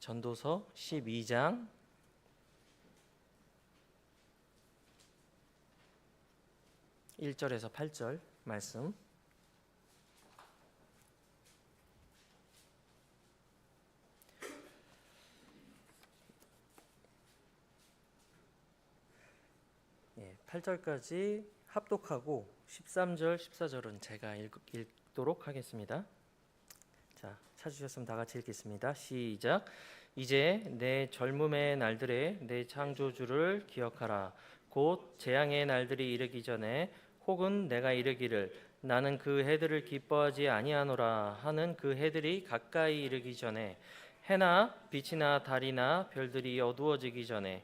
전도서 12장 1절에서 8절 말씀. 예, 8절까지 합독하고 13절, 14절은 제가 읽도록 하겠습니다. 자, 찾으셨으면 다 같이 읽겠습니다. 시작. 이제 내 젊음의 날들에 내 창조주를 기억하라. 곧 재앙의 날들이 이르기 전에 혹은 내가 이르기를 나는 그 해들을 기뻐하지 아니하노라 하는 그 해들이 가까이 이르기 전에 해나 빛이나 달이나 별들이 어두워지기 전에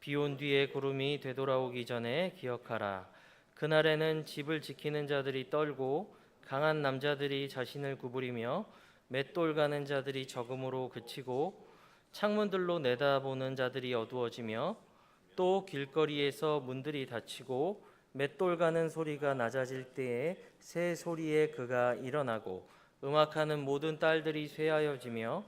비온 뒤에 구름이 되돌아오기 전에 기억하라. 그날에는 집을 지키는 자들이 떨고 강한 남자들이 자신을 구부리며 맷돌 가는 자들이 적음으로 그치고 창문들로 내다보는 자들이 어두워지며 또 길거리에서 문들이 닫히고 맷돌 가는 소리가 낮아질 때에 새 소리에 그가 일어나고 음악하는 모든 딸들이 쇠하여지며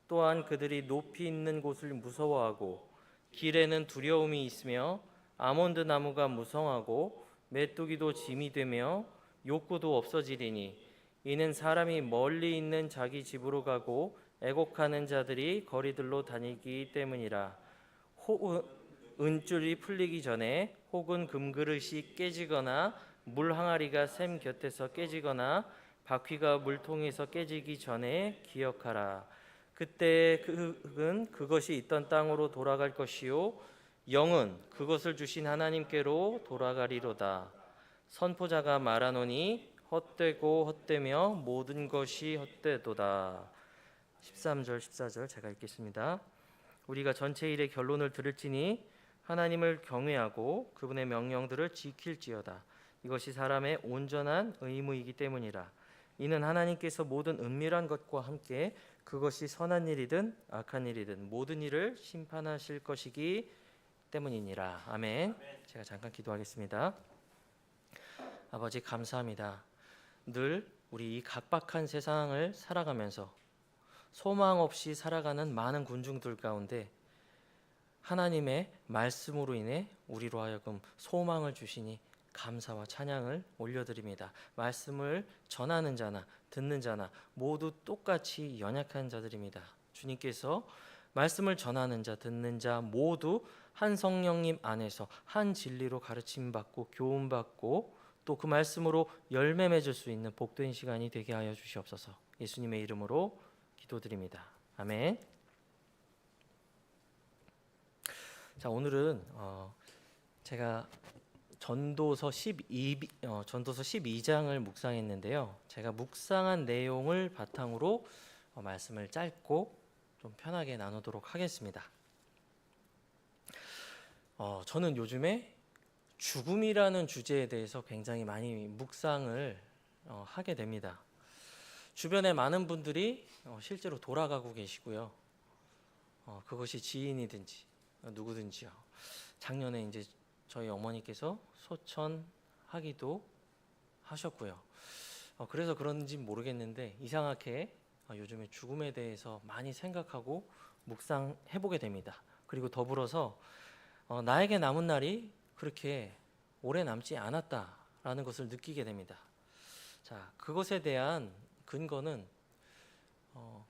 또한 그들이 높이 있는 곳을 무서워하고 길에는 두려움이 있으며 아몬드 나무가 무성하고 메뚜기도 짐이 되며 욕구도 없어지리니 이는 사람이 멀리 있는 자기 집으로 가고 애곡하는 자들이 거리들로 다니기 때문이라. 은줄이 풀리기 전에 혹은 금그릇이 깨지거나 물 항아리가 샘 곁에서 깨지거나 바퀴가 물통에서 깨지기 전에 기억하라. 그때 흙은 그것이 있던 땅으로 돌아갈 것이요 영은 그것을 주신 하나님께로 돌아가리로다. 선포자가 말하노니 헛되고 헛되며 모든 것이 헛되도다. 13절 14절 제가 읽겠습니다. 우리가 전체 일의 결론을 들을지니 하나님을 경외하고 그분의 명령들을 지킬지어다. 이것이 사람의 온전한 의무이기 때문이라. 이는 하나님께서 모든 은밀한 것과 함께 그것이 선한 일이든 악한 일이든 모든 일을 심판하실 것이기 때문이니라. 아멘. 제가 잠깐 기도하겠습니다. 아버지 감사합니다. 늘 우리 이 각박한 세상을 살아가면서 소망 없이 살아가는 많은 군중들 가운데 하나님의 말씀으로 인해 우리로 하여금 소망을 주시니 감사와 찬양을 올려드립니다. 말씀을 전하는 자나 듣는 자나 모두 똑같이 연약한 자들입니다. 주님께서 말씀을 전하는 자 듣는 자 모두 한 성령님 안에서 한 진리로 가르침받고 교훈받고 또 그 말씀으로 열매 맺을 수 있는 복된 시간이 되게 하여 주시옵소서. 예수님의 이름으로 기도드립니다. 아멘. 자, 오늘은 제가 전도서 12장을 묵상했는데요. 제가 묵상한 내용을 바탕으로 말씀을 짧고 좀 편하게 나누도록 하겠습니다. 저는 요즘에 죽음이라는 주제에 대해서 굉장히 많이 묵상을 하게 됩니다. 주변에 많은 분들이 실제로 돌아가고 계시고요. 그것이 지인이든지 누구든지요. 작년에 이제 저희 어머니께서 소천하기도 하셨고요. 그래서 그런지 모르겠는데 이상하게 요즘에 죽음에 대해서 많이 생각하고 묵상해보게 됩니다. 그리고 더불어서 나에게 남은 날이 그렇게 오래 남지 않았다라는 것을 느끼게 됩니다. 자, 그것에 대한 근거는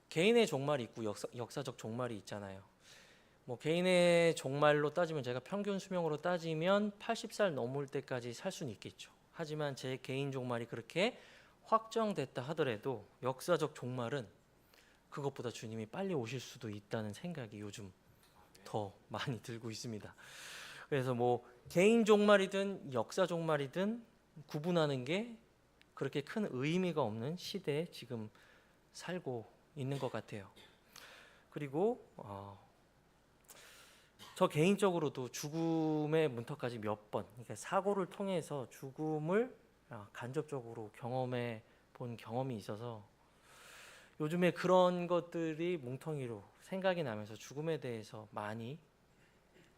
개인의 종말이 있고 역사적 종말이 있잖아요. 뭐 개인의 종말로 따지면 제가 평균 수명으로 따지면 80살 넘을 때까지 살 수는 있겠죠. 하지만 제 개인 종말이 그렇게 확정됐다 하더라도 역사적 종말은 그것보다 주님이 빨리 오실 수도 있다는 생각이 요즘 더 많이 들고 있습니다. 그래서 뭐 개인 종말이든 역사 종말이든 구분하는 게 그렇게 큰 의미가 없는 시대에 지금 살고 있는 것 같아요. 그리고 저 개인적으로도 죽음의 문턱까지 몇 번, 그러니까 사고를 통해서 죽음을 간접적으로 경험해 본 경험이 있어서 요즘에 그런 것들이 뭉텅이로 생각이 나면서 죽음에 대해서 많이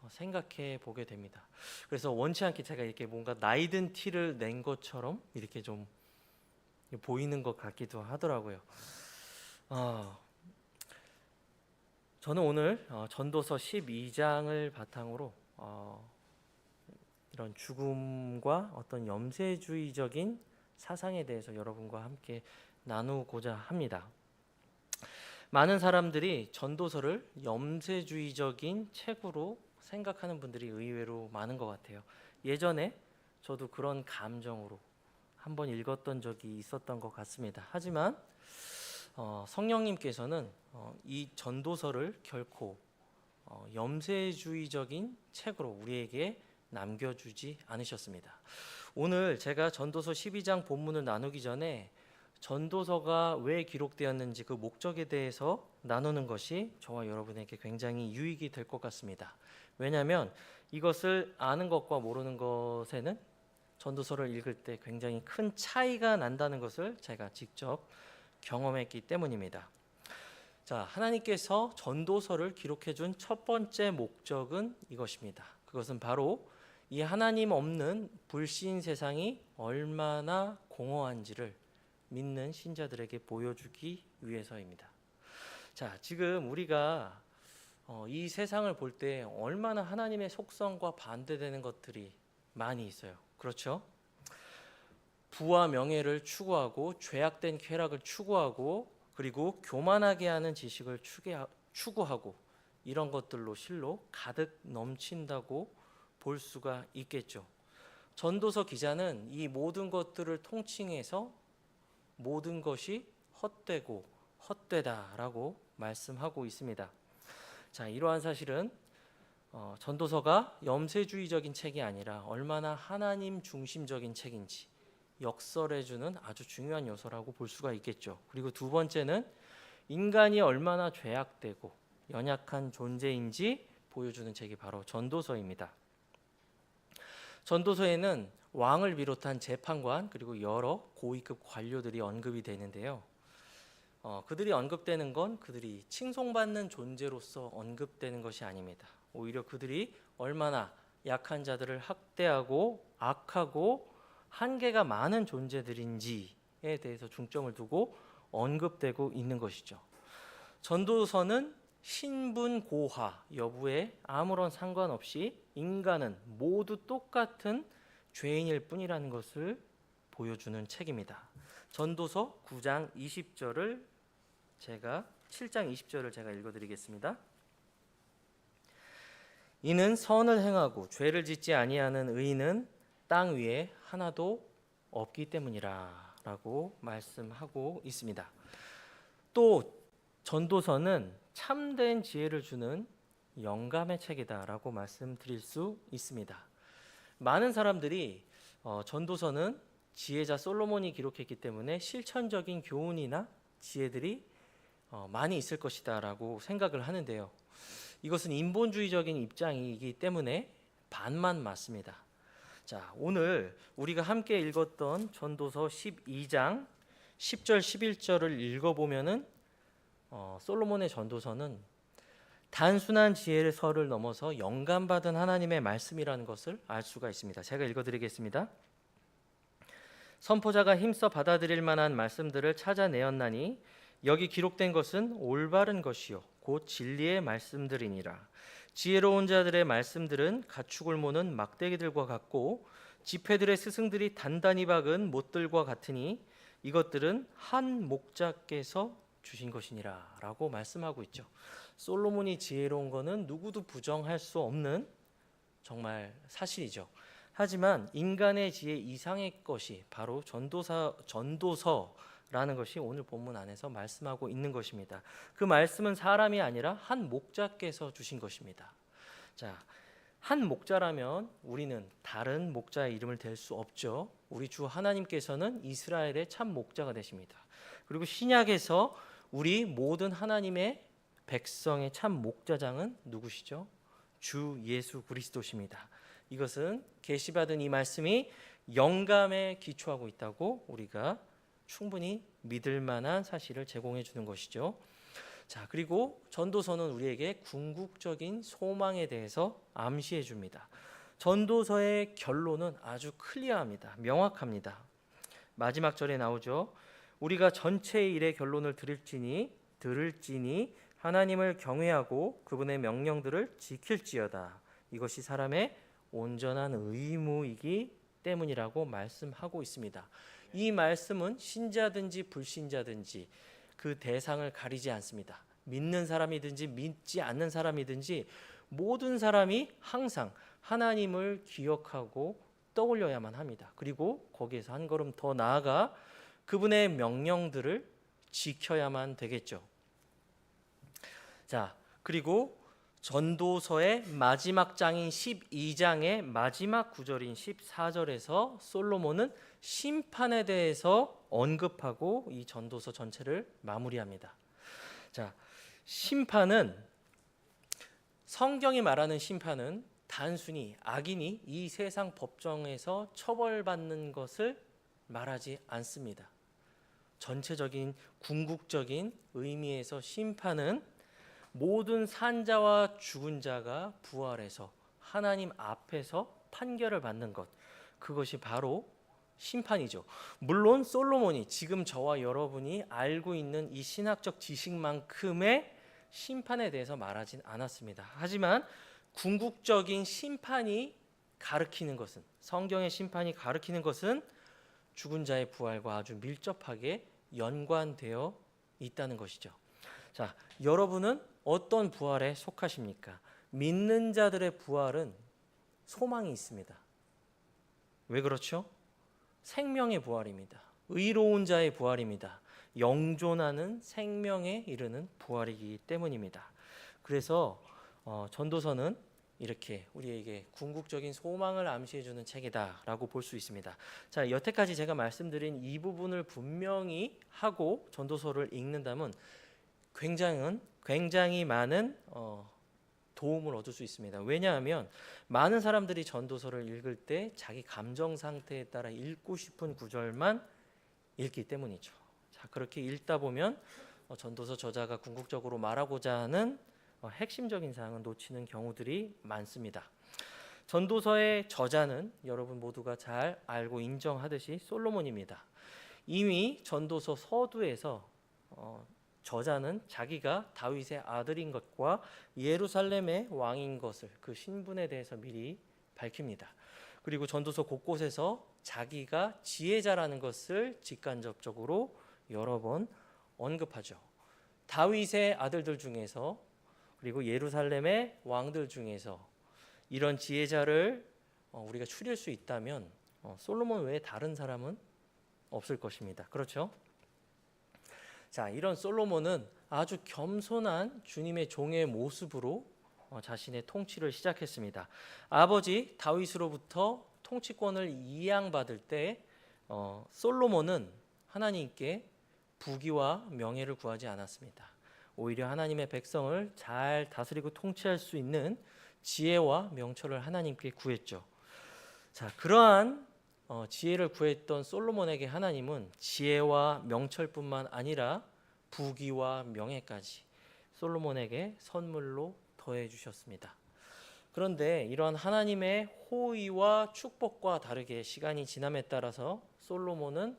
생각해 보게 됩니다. 그래서 원치 않게 제가 이렇게 뭔가 나이든 티를 낸 것처럼 이렇게 좀 보이는 것 같기도 하더라고요. 저는 오늘 전도서 12장을 바탕으로 이런 죽음과 어떤 염세주의적인 사상에 대해서 여러분과 함께 나누고자 합니다. 많은 사람들이 전도서를 염세주의적인 책으로 생각하는 분들이 의외로 많은 것 같아요. 예전에 저도 그런 감정으로 한번 읽었던 적이 있었던 것 같습니다. 하지만 성령님께서는 이 전도서를 결코 염세주의적인 책으로 우리에게 남겨주지 않으셨습니다. 오늘 제가 전도서 12장 본문을 나누기 전에 전도서가 왜 기록되었는지 그 목적에 대해서 나누는 것이 저와 여러분에게 굉장히 유익이 될 것 같습니다. 왜냐하면 이것을 아는 것과 모르는 것에는 전도서를 읽을 때 굉장히 큰 차이가 난다는 것을 제가 직접 경험했기 때문입니다. 자, 하나님께서 전도서를 기록해 준 첫 번째 목적은 이것입니다. 그것은 바로 이 하나님 없는 불신 세상이 얼마나 공허한지를 믿는 신자들에게 보여주기 위해서입니다. 자, 지금 우리가 이 세상을 볼 때 얼마나 하나님의 속성과 반대되는 것들이 많이 있어요. 그렇죠? 부와 명예를 추구하고 죄악된 쾌락을 추구하고 그리고 교만하게 하는 지식을 추구하고 이런 것들로 실로 가득 넘친다고 볼 수가 있겠죠. 전도서 기자는 이 모든 것들을 통칭해서 모든 것이 헛되고 헛되다라고 말씀하고 있습니다. 자, 이러한 사실은 전도서가 염세주의적인 책이 아니라 얼마나 하나님 중심적인 책인지 역설해주는 아주 중요한 요소라고 볼 수가 있겠죠. 그리고 두 번째는 인간이 얼마나 죄악되고 연약한 존재인지 보여주는 책이 바로 전도서입니다. 전도서에는 왕을 비롯한 재판관 그리고 여러 고위급 관료들이 언급이 되는데요. 그들이 언급되는 건 그들이 칭송받는 존재로서 언급되는 것이 아닙니다. 오히려 그들이 얼마나 약한 자들을 학대하고 악하고 한계가 많은 존재들인지에 대해서 중점을 두고 언급되고 있는 것이죠. 전도서는 신분 고하 여부에 아무런 상관없이 인간은 모두 똑같은 죄인일 뿐이라는 것을 보여주는 책입니다. 전도서 9장 20절을 7장 20절을 제가 읽어드리겠습니다. 이는 선을 행하고 죄를 짓지 아니하는 의인은 땅 위에 하나도 없기 때문이라 라고 말씀하고 있습니다. 또 전도서는 참된 지혜를 주는 영감의 책이다 라고 말씀드릴 수 있습니다. 많은 사람들이 전도서는 지혜자 솔로몬이 기록했기 때문에 실천적인 교훈이나 지혜들이 많이 있을 것이다 라고 생각을 하는데요. 이것은 인본주의적인 입장이기 때문에 반만 맞습니다. 자, 오늘 우리가 함께 읽었던 전도서 12장 10절 11절을 읽어보면은 솔로몬의 전도서는 단순한 지혜서를 넘어서 영감받은 하나님의 말씀이라는 것을 알 수가 있습니다. 제가 읽어드리겠습니다. 선포자가 힘써 받아들일 만한 말씀들을 찾아내었나니 여기 기록된 것은 올바른 것이요 곧 진리의 말씀들이니라. 지혜로운 자들의 말씀들은 가축을 모는 막대기들과 같고 지폐들의 스승들이 단단히 박은 못들과 같으니 이것들은 한 목자께서 주신 것이니라 라고 말씀하고 있죠. 솔로몬이 지혜로운 것은 누구도 부정할 수 없는 정말 사실이죠. 하지만 인간의 지혜 이상의 것이 바로 전도서라는 것이 오늘 본문 안에서 말씀하고 있는 것입니다. 그 말씀은 사람이 아니라 한 목자께서 주신 것입니다. 자, 한 목자라면 우리는 다른 목자의 이름을 댈 수 없죠. 우리 주 하나님께서는 이스라엘의 참 목자가 되십니다. 그리고 신약에서 우리 모든 하나님의 백성의 참 목자장은 누구시죠? 주 예수 그리스도십니다. 이것은 계시받은 이 말씀이 영감에 기초하고 있다고 우리가 충분히 믿을 만한 사실을 제공해 주는 것이죠. 자, 그리고 전도서는 우리에게 궁극적인 소망에 대해서 암시해 줍니다. 전도서의 결론은 아주 클리어합니다. 명확합니다. 마지막 절에 나오죠. 우리가 전체의 일의 결론을 들을지니 하나님을 경외하고 그분의 명령들을 지킬지어다. 이것이 사람의 온전한 의무이기 때문이라고 말씀하고 있습니다. 이 말씀은 신자든지 불신자든지 그 대상을 가리지 않습니다. 믿는 사람이든지 믿지 않는 사람이든지 모든 사람이 항상 하나님을 기억하고 떠올려야만 합니다. 그리고 거기에서 한 걸음 더 나아가 그분의 명령들을 지켜야만 되겠죠. 자, 그리고 전도서의 마지막 장인 12장의 마지막 구절인 14절에서 솔로몬은 심판에 대해서 언급하고 이 전도서 전체를 마무리합니다. 자, 심판은, 성경이 말하는 심판은 단순히 악인이 이 세상 법정에서 처벌받는 것을 말하지 않습니다. 전체적인 궁극적인 의미에서 심판은 모든 산자와 죽은 자가 부활해서 하나님 앞에서 판결을 받는 것, 그것이 바로 심판이죠. 물론 솔로몬이 지금 저와 여러분이 알고 있는 이 신학적 지식만큼의 심판에 대해서 말하진 않았습니다. 하지만 궁극적인 심판이 가르치는 것은, 성경의 심판이 가르치는 것은 죽은 자의 부활과 아주 밀접하게 연관되어 있다는 것이죠. 자, 여러분은 어떤 부활에 속하십니까? 믿는 자들의 부활은 소망이 있습니다. 왜 그렇죠? 생명의 부활입니다. 의로운 자의 부활입니다. 영존하는 생명에 이르는 부활이기 때문입니다. 그래서 전도서는 이렇게 우리에게 궁극적인 소망을 암시해주는 책이다라고 볼 수 있습니다. 자, 여태까지 제가 말씀드린 이 부분을 분명히 하고 전도서를 읽는다면 굉장히 많은 도움을 얻을 수 있습니다. 왜냐하면 많은 사람들이 전도서를 읽을 때 자기 감정 상태에 따라 읽고 싶은 구절만 읽기 때문이죠. 자, 그렇게 읽다 보면 전도서 저자가 궁극적으로 말하고자 하는 핵심적인 사항을 놓치는 경우들이 많습니다. 전도서의 저자는 여러분 모두가 잘 알고 인정하듯이 솔로몬입니다. 이미 전도서 서두에서 저자는 자기가 다윗의 아들인 것과 예루살렘의 왕인 것을, 그 신분에 대해서 미리 밝힙니다. 그리고 전도서 곳곳에서 자기가 지혜자라는 것을 직간접적으로 여러 번 언급하죠. 다윗의 아들들 중에서, 그리고 예루살렘의 왕들 중에서 이런 지혜자를 우리가 추릴 수 있다면 솔로몬 외에 다른 사람은 없을 것입니다. 그렇죠? 자, 이런 솔로몬은 아주 겸손한 주님의 종의 모습으로 자신의 통치를 시작했습니다. 아버지 다윗으로부터 통치권을 이양받을 때 솔로몬은 하나님께 부귀와 명예를 구하지 않았습니다. 오히려 하나님의 백성을 잘 다스리고 통치할 수 있는 지혜와 명철을 하나님께 구했죠. 자, 그러한 지혜를 구했던 솔로몬에게 하나님은 지혜와 명철뿐만 아니라 부귀와 명예까지 솔로몬에게 선물로 더해 주셨습니다. 그런데 이러한 하나님의 호의와 축복과 다르게 시간이 지남에 따라서 솔로몬은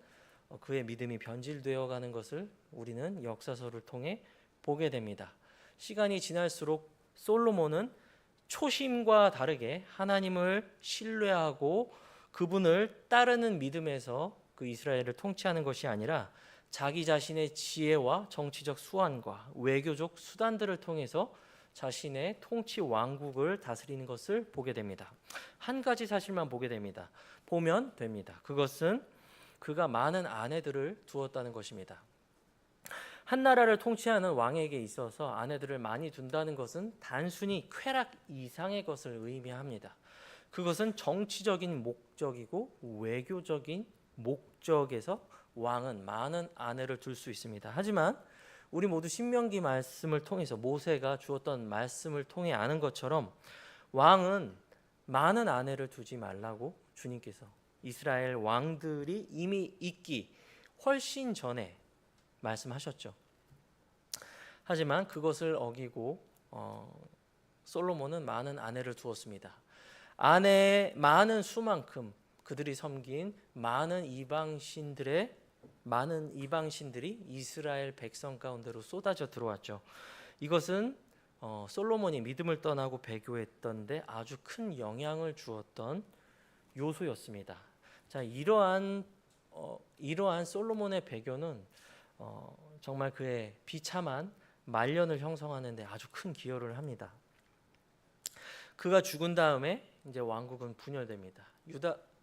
그의 믿음이 변질되어 가는 것을 우리는 역사서를 통해 보게 됩니다. 시간이 지날수록 솔로몬은 초심과 다르게 하나님을 신뢰하고 그분을 따르는 믿음에서 그 이스라엘을 통치하는 것이 아니라 자기 자신의 지혜와 정치적 수완과 외교적 수단들을 통해서 자신의 통치 왕국을 다스리는 것을 보게 됩니다. 한 가지 사실만 보면 됩니다. 그것은 그가 많은 아내들을 두었다는 것입니다. 한 나라를 통치하는 왕에게 있어서 아내들을 많이 둔다는 것은 단순히 쾌락 이상의 것을 의미합니다. 그것은 정치적인 목적이고 외교적인 목적에서 왕은 많은 아내를 둘 수 있습니다. 하지만 우리 모두 신명기 말씀을 통해서 모세가 주었던 말씀을 통해 아는 것처럼 왕은 많은 아내를 두지 말라고 주님께서 이스라엘 왕들이 이미 있기 훨씬 전에 말씀하셨죠. 하지만 그것을 어기고 솔로몬은 많은 아내를 두었습니다. 아내의 많은 수만큼 그들이 섬긴 많은 이방신들이 이스라엘 백성 가운데로 쏟아져 들어왔죠. 이것은 솔로몬이 믿음을 떠나고 배교했던데 아주 큰 영향을 주었던 요소였습니다. 자, 이러한 솔로몬의 배교는 정말 그의 비참한 말년을 형성하는 데 아주 큰 기여를 합니다. 그가 죽은 다음에 이제 왕국은 분열됩니다.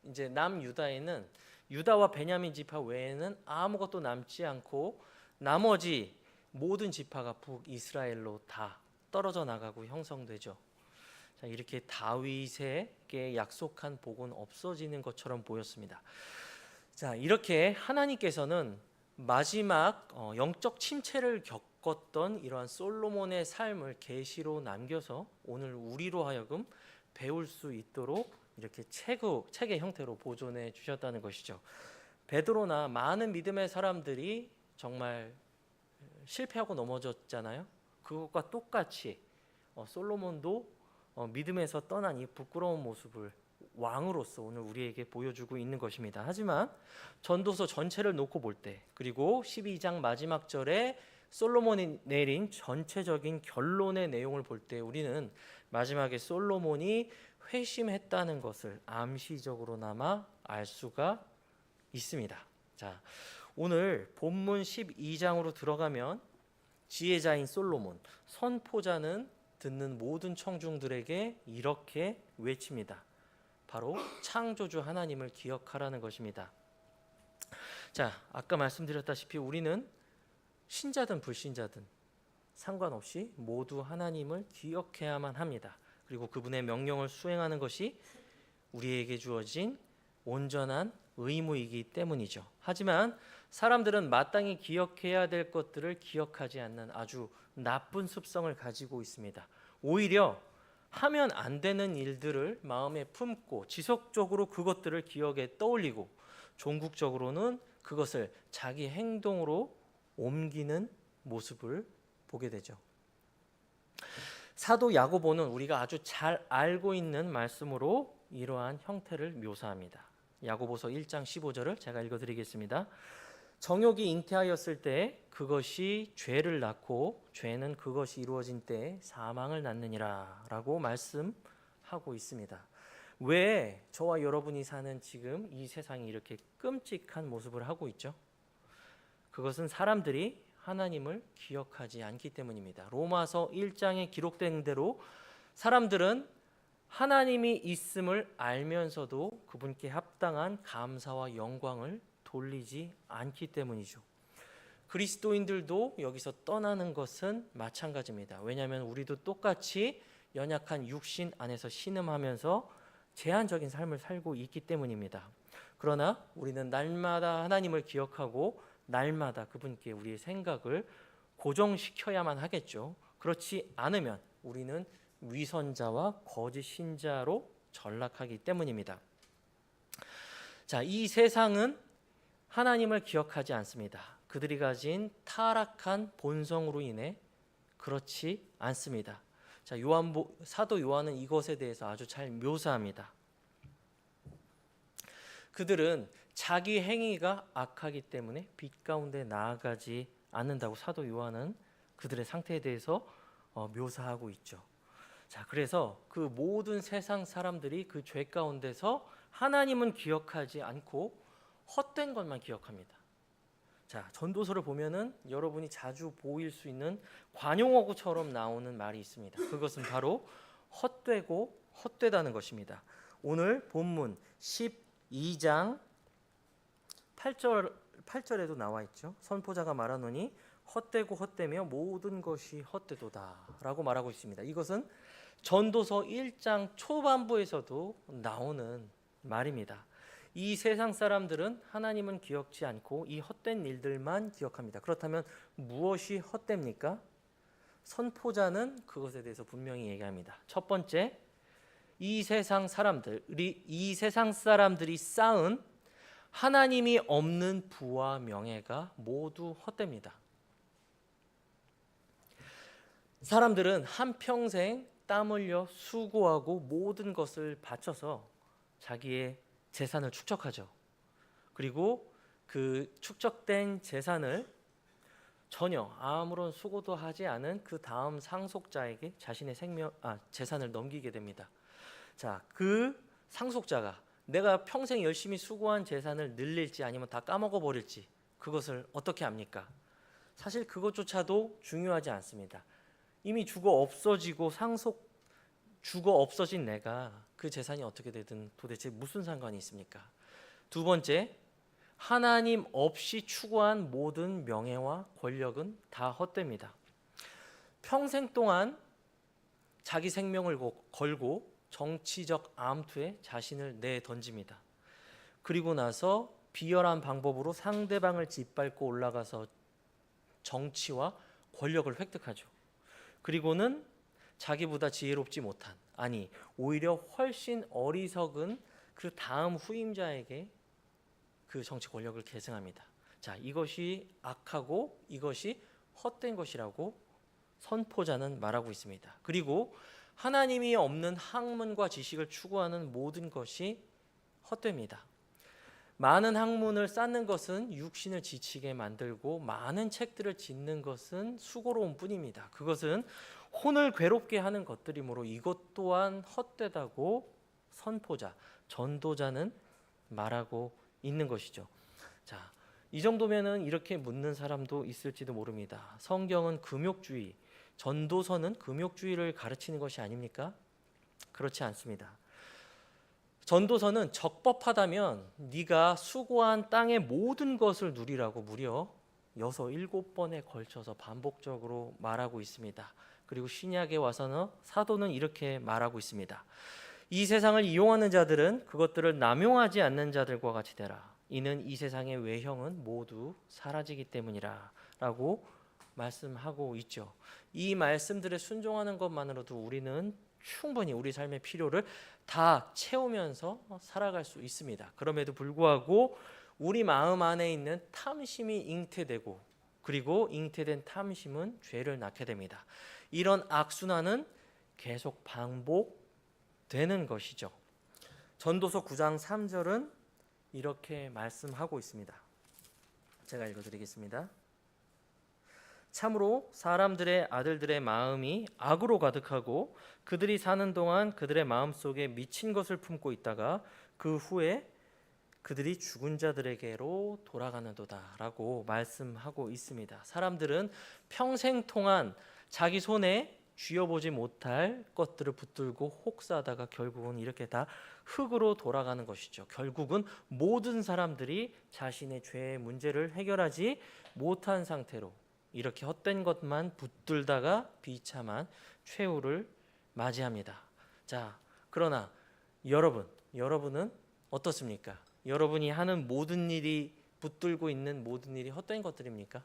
이제 남유다에는 유다와 베냐민 지파 외에는 아무것도 남지 않고 나머지 모든 지파가 북이스라엘로 다 떨어져 나가고 형성되죠. 자, 이렇게 다윗에게 약속한 복은 없어지는 것처럼 보였습니다. 자, 이렇게 하나님께서는 마지막 영적 침체를 겪었던 이러한 솔로몬의 삶을 계시로 남겨서 오늘 우리로 하여금 배울 수 있도록 이렇게 책의 형태로 보존해 주셨다는 것이죠. 베드로나 많은 믿음의 사람들이 정말 실패하고 넘어졌잖아요. 그것과 똑같이 솔로몬도 믿음에서 떠난 이 부끄러운 모습을 왕으로서 오늘 우리에게 보여주고 있는 것입니다. 하지만 전도서 전체를 놓고 볼 때, 그리고 12장 마지막 절에 솔로몬이 내린 전체적인 결론의 내용을 볼 때 우리는 마지막에 솔로몬이 회심했다는 것을 암시적으로나마 알 수가 있습니다. 자, 오늘 본문 12장으로 들어가면 지혜자인 솔로몬, 선포자는 듣는 모든 청중들에게 이렇게 외칩니다. 바로 창조주 하나님을 기억하라는 것입니다. 자, 아까 말씀드렸다시피 우리는 신자든 불신자든 상관없이 모두 하나님을 기억해야만 합니다. 그리고 그분의 명령을 수행하는 것이 우리에게 주어진 온전한 의무이기 때문이죠. 하지만 사람들은 마땅히 기억해야 될 것들을 기억하지 않는 아주 나쁜 습성을 가지고 있습니다. 오히려 하면 안 되는 일들을 마음에 품고 지속적으로 그것들을 기억에 떠올리고 종국적으로는 그것을 자기 행동으로 옮기는 모습을 보게 되죠. 사도 야고보는 우리가 아주 잘 알고 있는 말씀으로 이러한 형태를 묘사합니다. 야고보서 1장 15절을 제가 읽어드리겠습니다. 정욕이 잉태하였을 때 그것이 죄를 낳고 죄는 그것이 이루어진 때에 사망을 낳느니라 라고 말씀하고 있습니다. 왜 저와 여러분이 사는 지금 이 세상이 이렇게 끔찍한 모습을 하고 있죠? 그것은 사람들이 하나님을 기억하지 않기 때문입니다. 로마서 1장에 기록된 대로 사람들은 하나님이 있음을 알면서도 그분께 합당한 감사와 영광을 돌리지 않기 때문이죠. 그리스도인들도 여기서 떠나는 것은 마찬가지입니다. 왜냐하면 우리도 똑같이 연약한 육신 안에서 신음하면서 제한적인 삶을 살고 있기 때문입니다. 그러나 우리는 날마다 하나님을 기억하고 날마다 그분께 우리의 생각을 고정시켜야만 하겠죠. 그렇지 않으면 우리는 위선자와 거짓 신자로 전락하기 때문입니다. 자, 이 세상은 하나님을 기억하지 않습니다. 그들이 가진 타락한 본성으로 인해 그렇지 않습니다. 자, 사도 요한은 이것에 대해서 아주 잘 묘사합니다. 그들은 자기 행위가 악하기 때문에 빛 가운데 나아가지 않는다고 사도 요한은 그들의 상태에 대해서 묘사하고 있죠. 자, 그래서 그 모든 세상 사람들이 그 죄 가운데서 하나님은 기억하지 않고 헛된 것만 기억합니다. 자, 전도서를 보면은 여러분이 자주 보일 수 있는 관용어구처럼 나오는 말이 있습니다. 그것은 바로 헛되고 헛되다는 것입니다. 오늘 본문 12장 8절에도 나와 있죠. 선포자가 말하노니 헛되고 헛되며 모든 것이 헛되도다 라고 말하고 있습니다. 이것은 전도서 1장 초반부에서도 나오는 말입니다. 이 세상 사람들은 하나님은 기억지 않고 이 헛된 일들만 기억합니다. 그렇다면 무엇이 헛됩니까? 선포자는 그것에 대해서 분명히 얘기합니다. 첫 번째, 이 세상 사람들이 쌓은 하나님이 없는 부와 명예가 모두 헛됩니다. 사람들은 한평생 땀 흘려 수고하고 모든 것을 바쳐서 자기의 재산을 축적하죠. 그리고 그 축적된 재산을 전혀 아무런 수고도 하지 않은 그 다음 상속자에게 자신의 재산을 넘기게 됩니다. 자, 그 상속자가 내가 평생 열심히 수고한 재산을 늘릴지 아니면 다 까먹어 버릴지 그것을 어떻게 압니까? 사실 그것조차도 중요하지 않습니다. 이미 죽어 없어진 내가 그 재산이 어떻게 되든 도대체 무슨 상관이 있습니까? 두 번째, 하나님 없이 추구한 모든 명예와 권력은 다 헛됩니다. 평생 동안 자기 생명을 걸고 정치적 암투에 자신을 내던집니다. 그리고 나서 비열한 방법으로 상대방을 짓밟고 올라가서 정치와 권력을 획득하죠. 그리고는 자기보다 지혜롭지 못한, 아니 오히려 훨씬 어리석은 그 다음 후임자에게 그 정치 권력을 계승합니다. 자, 이것이 악하고 이것이 헛된 것이라고 선포자는 말하고 있습니다. 그리고 하나님이 없는 학문과 지식을 추구하는 모든 것이 헛됩니다. 많은 학문을 쌓는 것은 육신을 지치게 만들고 많은 책들을 짓는 것은 수고로운 뿐입니다. 그것은 혼을 괴롭게 하는 것들이므로 이것 또한 헛되다고 선포자, 전도자는 말하고 있는 것이죠. 자, 이 정도면은 이렇게 묻는 사람도 있을지도 모릅니다. 성경은 금욕주의, 전도서는 금욕주의를 가르치는 것이 아닙니까? 그렇지 않습니다. 전도서는 적법하다면 네가 수고한 땅의 모든 것을 누리라고 무려 6, 7번에 걸쳐서 반복적으로 말하고 있습니다. 그리고 신약에 와서는 사도는 이렇게 말하고 있습니다. 이 세상을 이용하는 자들은 그것들을 남용하지 않는 자들과 같이 되라. 이는 이 세상의 외형은 모두 사라지기 때문이라 라고 말씀하고 있죠. 이 말씀들에 순종하는 것만으로도 우리는 충분히 우리 삶의 필요를 다 채우면서 살아갈 수 있습니다. 그럼에도 불구하고 우리 마음 안에 있는 탐심이 잉태되고 그리고 잉태된 탐심은 죄를 낳게 됩니다. 이런 악순환은 계속 반복되는 것이죠. 전도서 9장 3절은 이렇게 말씀하고 있습니다. 제가 읽어드리겠습니다. 참으로 사람들의 아들들의 마음이 악으로 가득하고 그들이 사는 동안 그들의 마음속에 미친 것을 품고 있다가 그 후에 그들이 죽은 자들에게로 돌아가는도다 라고 말씀하고 있습니다. 사람들은 평생 동안 자기 손에 쥐어보지 못할 것들을 붙들고 혹사하다가 결국은 이렇게 다 흙으로 돌아가는 것이죠. 결국은 모든 사람들이 자신의 죄의 문제를 해결하지 못한 상태로 이렇게 헛된 것만 붙들다가 비참한 최후를 맞이합니다. 자, 그러나 여러분은 어떻습니까? 여러분이 하는 모든 일이 붙들고 있는 모든 일이 헛된 것들입니까?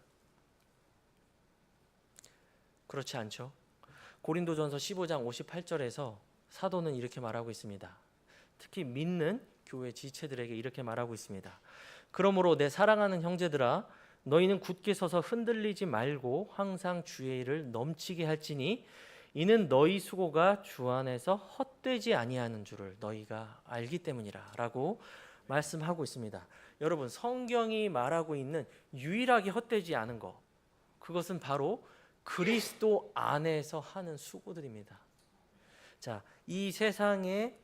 그렇지 않죠. 고린도전서 15장 58절에서 사도는 이렇게 말하고 있습니다. 특히 믿는 교회 지체들에게 이렇게 말하고 있습니다. 그러므로 내 사랑하는 형제들아 너희는 굳게 서서 흔들리지 말고 항상 주의 일을 넘치게 할지니 이는 너희 수고가 주 안에서 헛되지 아니하는 줄을 너희가 알기 때문이라 라고 말씀하고 있습니다. 여러분, 성경이 말하고 있는 유일하게 헛되지 않은 것, 그것은 바로 그리스도 안에서 하는 수고들입니다. 자, 이 세상에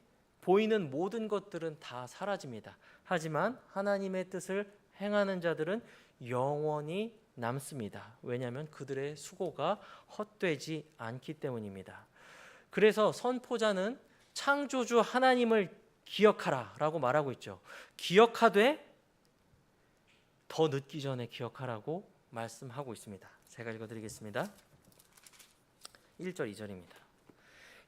보이는 모든 것들은 다 사라집니다. 하지만 하나님의 뜻을 행하는 자들은 영원히 남습니다. 왜냐하면 그들의 수고가 헛되지 않기 때문입니다. 그래서 선포자는 창조주 하나님을 기억하라 라고 말하고 있죠. 기억하되 더 늦기 전에 기억하라고 말씀하고 있습니다. 제가 읽어드리겠습니다. 1절 2절입니다.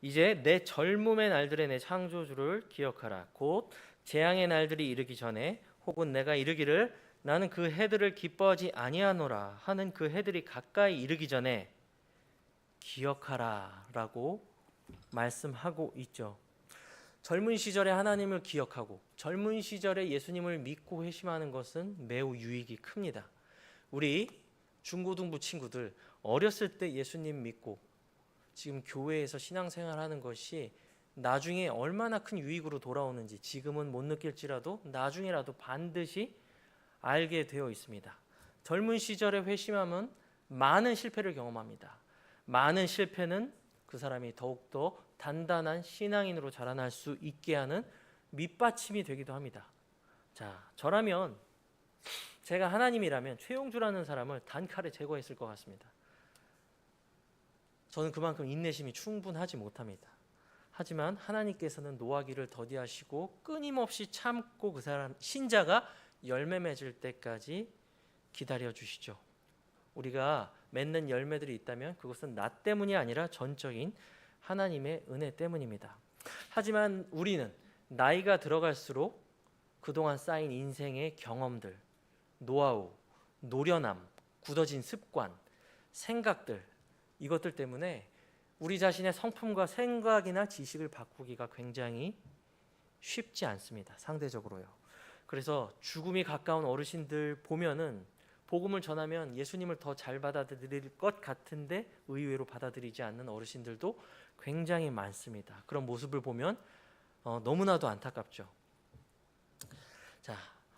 이제 내 젊음의 날들에 내 창조주를 기억하라. 곧 재앙의 날들이 이르기 전에 혹은 내가 이르기를 나는 그 해들을 기뻐하지 아니하노라 하는 그 해들이 가까이 이르기 전에 기억하라 라고 말씀하고 있죠. 젊은 시절에 하나님을 기억하고 젊은 시절에 예수님을 믿고 회심하는 것은 매우 유익이 큽니다. 우리 중고등부 친구들 어렸을 때 예수님 믿고 지금 교회에서 신앙생활하는 것이 나중에 얼마나 큰 유익으로 돌아오는지 지금은 못 느낄지라도 나중에라도 반드시 알게 되어 있습니다. 젊은 시절에 회심하면 많은 실패를 경험합니다. 많은 실패는 그 사람이 더욱더 단단한 신앙인으로 자라날 수 있게 하는 밑받침이 되기도 합니다. 자, 저라면, 제가 하나님이라면 최용주라는 사람을 단칼에 제거했을 것 같습니다. 저는 그만큼 인내심이 충분하지 못합니다. 하지만 하나님께서는 노하기를 더디하시고 끊임없이 참고 그 사람 신자가 열매 맺을 때까지 기다려 주시죠. 우리가 맺는 열매들이 있다면 그것은 나 때문이 아니라 전적인 하나님의 은혜 때문입니다. 하지만 우리는 나이가 들어갈수록 그동안 쌓인 인생의 경험들, 노하우, 노련함, 굳어진 습관, 생각들, 이것들 때문에 우리 자신의 성품과 생각이나 지식을 바꾸기가 굉장히 쉽지 않습니다. 상대적으로요. 그래서 죽음이 가까운 어르신들 보면은 복음을 전하면 예수님을 더 잘 받아들일 것 같은데 의외로 받아들이지 않는 어르신들도 굉장히 많습니다. 그런 모습을 보면 너무나도 안타깝죠. 자,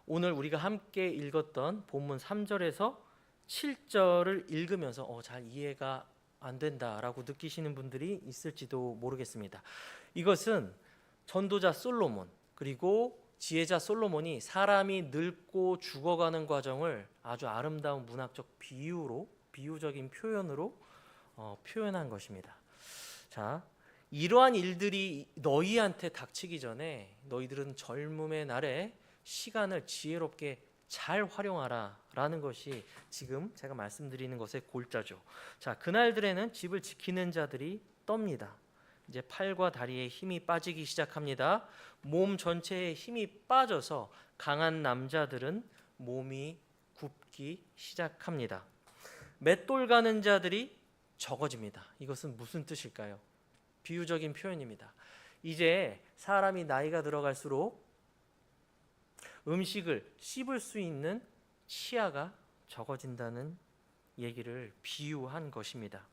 오늘 우리가 함께 읽었던 본문 3절에서 7절을 읽으면서 잘 이해가 안 된다라고 느끼시는 분들이 있을지도 모르겠습니다. 이것은 전도자 솔로몬 그리고 지혜자 솔로몬이 사람이 늙고 죽어가는 과정을 아주 아름다운 문학적 비유적인 표현으로 표현한 것입니다. 자, 이러한 일들이 너희한테 닥치기 전에 너희들은 젊음의 날에 시간을 지혜롭게 잘 활용하라 라는 것이 지금 제가 말씀드리는 것의 골자죠. 자, 그날들에는 집을 지키는 자들이 떱니다. 이제 팔과 다리에 힘이 빠지기 시작합니다. 몸 전체에 힘이 빠져서 강한 남자들은 몸이 굽기 시작합니다. 맷돌 가는 자들이 적어집니다. 이것은 무슨 뜻일까요? 비유적인 표현입니다. 이제 사람이 나이가 들어갈수록 음식을 씹을 수 있는 치아가 적어진다는 얘기를 비유한 것입니다.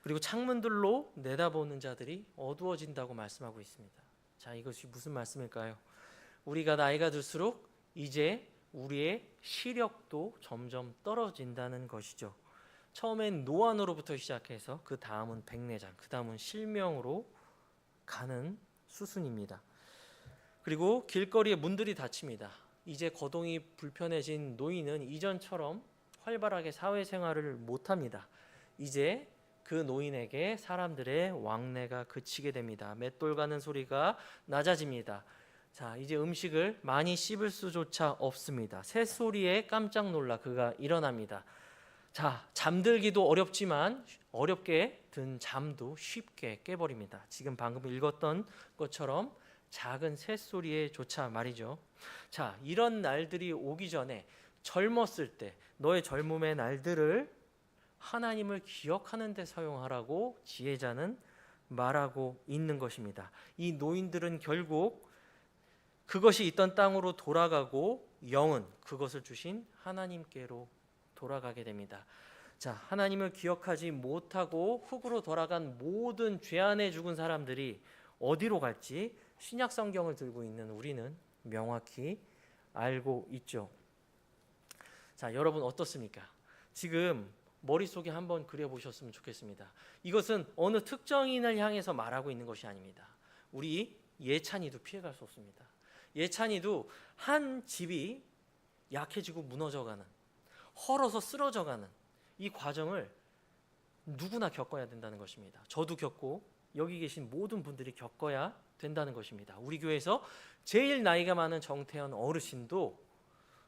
그리고 창문들로 내다보는 자들이 어두워진다고 말씀하고 있습니다. 자, 이것이 무슨 말씀일까요? 우리가 나이가 들수록 이제 우리의 시력도 점점 떨어진다는 것이죠. 처음엔 노안으로부터 시작해서 그 다음은 백내장, 그 다음은 실명으로 가는 수순입니다. 그리고 길거리에 문들이 닫힙니다. 이제 거동이 불편해진 노인은 이전처럼 활발하게 사회생활을 못합니다. 이제 그 노인에게 사람들의 왕래가 그치게 됩니다. 맷돌 가는 소리가 낮아집니다. 자, 이제 음식을 많이 씹을 수조차 없습니다. 새소리에 깜짝 놀라 그가 일어납니다. 자, 잠들기도 어렵지만 어렵게 든 잠도 쉽게 깨버립니다. 지금 방금 읽었던 것처럼 작은 새소리에조차 말이죠. 자, 이런 날들이 오기 전에 젊었을 때 너의 젊음의 날들을 하나님을 기억하는 데 사용하라고 지혜자는 말하고 있는 것입니다. 이 노인들은 결국 그것이 있던 땅으로 돌아가고 영은 그것을 주신 하나님께로 돌아가게 됩니다. 자, 하나님을 기억하지 못하고 흙으로 돌아간 모든 죄 안에 죽은 사람들이 어디로 갈지 신약 성경을 들고 있는 우리는 명확히 알고 있죠. 자, 여러분 어떻습니까? 지금 머릿속에 한번 그려보셨으면 좋겠습니다. 이것은 어느 특정인을 향해서 말하고 있는 것이 아닙니다. 우리 예찬이도 피해갈 수 없습니다. 예찬이도 한 집이 약해지고 무너져가는, 헐어서 쓰러져가는 이 과정을 누구나 겪어야 된다는 것입니다. 저도 겪고 여기 계신 모든 분들이 겪어야 된다는 것입니다. 우리 교회에서 제일 나이가 많은 정태현 어르신도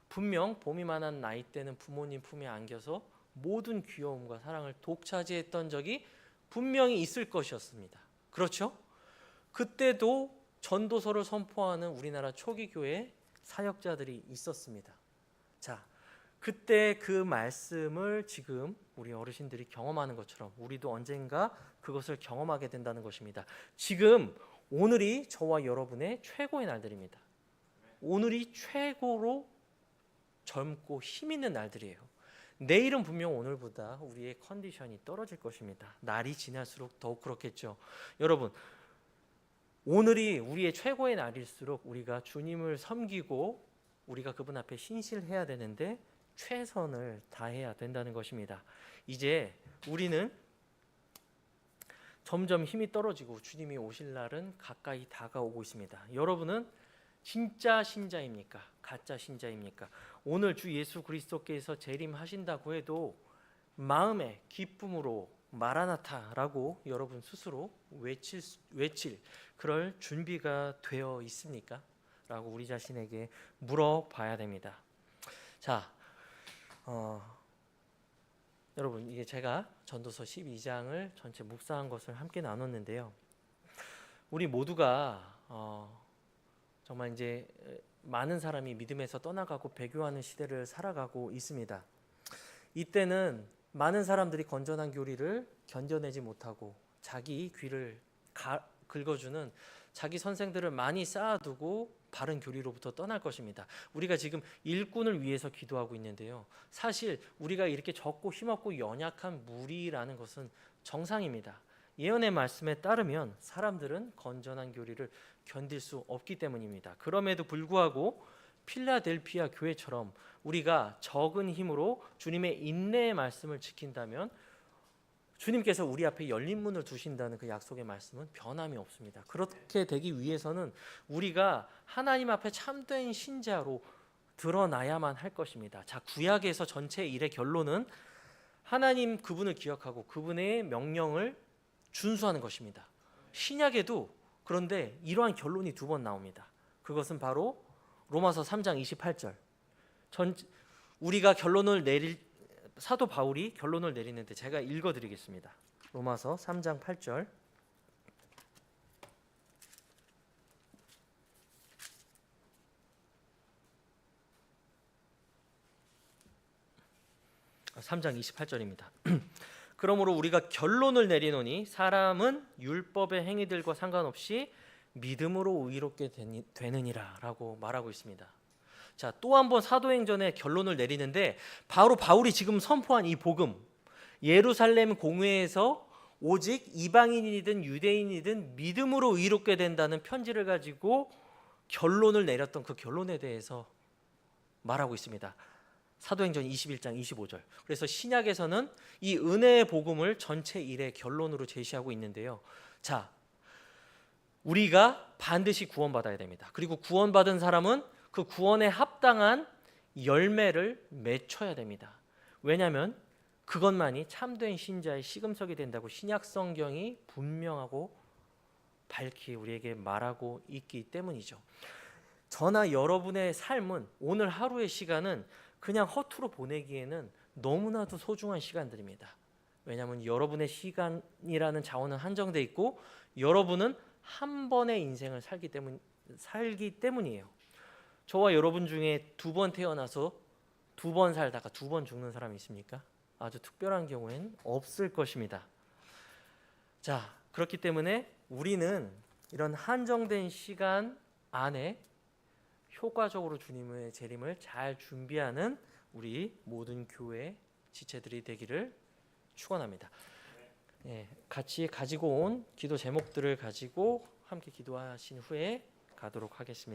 분명 봄이만한 나이 때는 부모님 품에 안겨서 모든 귀여움과 사랑을 독차지했던 적이 분명히 있을 것이었습니다. 그렇죠? 그때도 전도서를 선포하는 우리나라 초기 교회 사역자들이 있었습니다. 자, 그때 그 말씀을 지금 우리 어르신들이 경험하는 것처럼 우리도 언젠가 그것을 경험하게 된다는 것입니다. 지금 오늘이 저와 여러분의 최고의 날들입니다. 오늘이 최고로 젊고 힘 있는 날들이에요. 내일은 분명 오늘보다 우리의 컨디션이 떨어질 것입니다. 날이 지날수록 더욱 그렇겠죠. 여러분, 오늘이 우리의 최고의 날일수록 우리가 주님을 섬기고 우리가 그분 앞에 신실해야 되는데 최선을 다해야 된다는 것입니다. 이제 우리는 점점 힘이 떨어지고 주님이 오실 날은 가까이 다가오고 있습니다. 여러분은 진짜 신자입니까? 가짜 신자입니까? 오늘 주 예수 그리스도께서 재림하신다고 해도 마음의 기쁨으로 마라나타라고 여러분 스스로 외칠 그럴 준비가 되어 있습니까? 라고 우리 자신에게 물어봐야 됩니다. 자, 여러분, 이게 제가 전도서 12장을 전체 묵상한 것을 함께 나눴는데요. 우리 모두가 정말 이제 많은 사람이 믿음에서 떠나가고 배교하는 시대를 살아가고 있습니다. 이때는 많은 사람들이 건전한 교리를 견뎌내지 못하고 자기 귀를 긁어주는 자기 선생들을 많이 쌓아두고 바른 교리로부터 떠날 것입니다. 우리가 지금 일꾼을 위해서 기도하고 있는데요. 사실 우리가 이렇게 적고 힘없고 연약한 무리라는 것은 정상입니다. 예언의 말씀에 따르면 사람들은 건전한 교리를 견딜 수 없기 때문입니다. 그럼에도 불구하고 필라델피아 교회처럼 우리가 적은 힘으로 주님의 인내의 말씀을 지킨다면 주님께서 우리 앞에 열린 문을 두신다는 그 약속의 말씀은 변함이 없습니다. 그렇게 되기 위해서는 우리가 하나님 앞에 참된 신자로 드러나야만 할 것입니다. 자, 구약에서 전체 일의 결론은 하나님 그분을 기억하고 그분의 명령을 준수하는 것입니다. 신약에도 그런데 이러한 결론이 두 번 나옵니다. 그것은 바로 로마서 3장 28절. 우리가 결론을 사도 바울이 결론을 내리는데 제가 읽어드리겠습니다. 로마서 3장 8절. 아, 3장 28절입니다. 그러므로 우리가 결론을 내리노니 사람은 율법의 행위들과 상관없이 믿음으로 의롭게 되느니라 라고 말하고 있습니다. 자, 또 한 번 사도행전의 결론을 내리는데 바로 바울이 지금 선포한 이 복음, 예루살렘 공회에서 오직 이방인이든 유대인이든 믿음으로 의롭게 된다는 편지를 가지고 결론을 내렸던 그 결론에 대해서 말하고 있습니다. 사도행전 21장 25절. 그래서 신약에서는 이 은혜의 복음을 전체 일의 결론으로 제시하고 있는데요. 자, 우리가 반드시 구원받아야 됩니다. 그리고 구원받은 사람은 그 구원에 합당한 열매를 맺혀야 됩니다. 왜냐하면 그것만이 참된 신자의 시금석이 된다고 신약 성경이 분명하고 밝히 우리에게 말하고 있기 때문이죠. 저나 여러분의 삶은, 오늘 하루의 시간은 그냥 허투루 보내기에는 너무나도 소중한 시간들입니다. 왜냐하면 여러분의 시간이라는 자원은 한정돼 있고 여러분은 한 번의 인생을 살기 때문이에요. 저와 여러분 중에 두 번 태어나서 두 번 살다가 두 번 죽는 사람이 있습니까? 아주 특별한 경우에는 없을 것입니다. 자, 그렇기 때문에 우리는 이런 한정된 시간 안에 효과적으로 주님의 재림을 잘 준비하는 우리 모든 교회 지체들이 되기를 축원합니다. 같이 가지고 온 기도 제목들을 가지고 함께 기도하신 후에 가도록 하겠습니다.